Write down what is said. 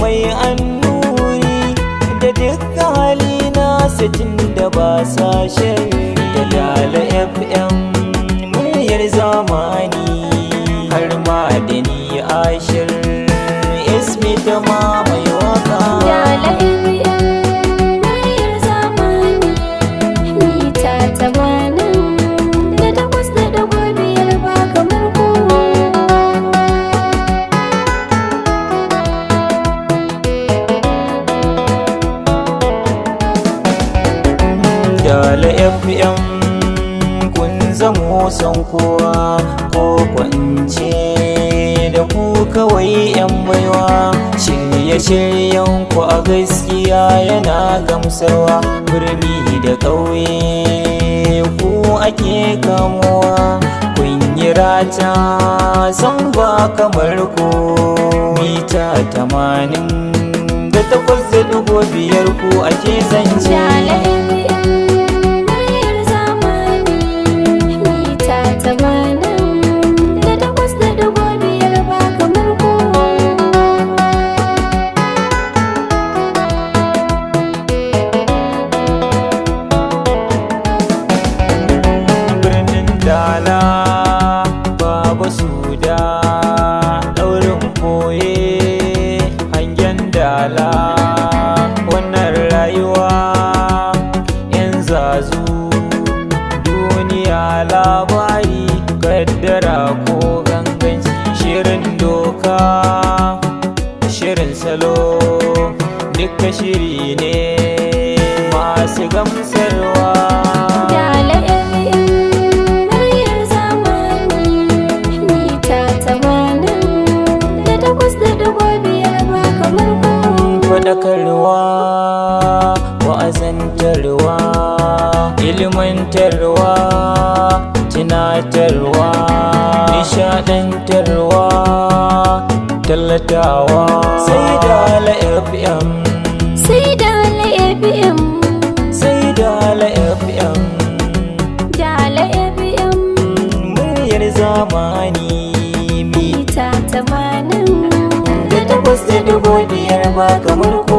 mai annuri da dukkan hali nasa tunda ba sa shari. Dala FM muryar zamani har ma da ni Ashir Ismi ta ma mai waka. Dala FM muryar zamani mita 88.5 ba kamar ku. Dala FM kun zamo son kowa ko kwance da ku kawai 'yan baiwa. Shirye-shiryen ku a gaskiya yana gamsarwa. Birni da ƙauye ku ake kamuwa. Kun yi rata san ba kamar ku. Mita 88.5 ku ake zance. Dala FM muryar zamani mita 88.5 ba kamar ku. Birnin Dala Baba Suda ɗaurin koye hangen Dala. Wannan rayuwa 'yan zazu duniya labari kaddara ko ganganci. Shirin doka shirin salo duka shiri ne masu gamsarwa. Dala FM muryar zamani mita 88.5 ba kamar ku. Faɗakarwa, wa'azantarwa, ilmantarwa, tunatarwa, nishaɗantarwa, tallatawa. Sai Dala FM, Sai Dala FM, sai Dala FM Dala FM muryar zamani mita 88.5 da 8.5 ba kamar ku.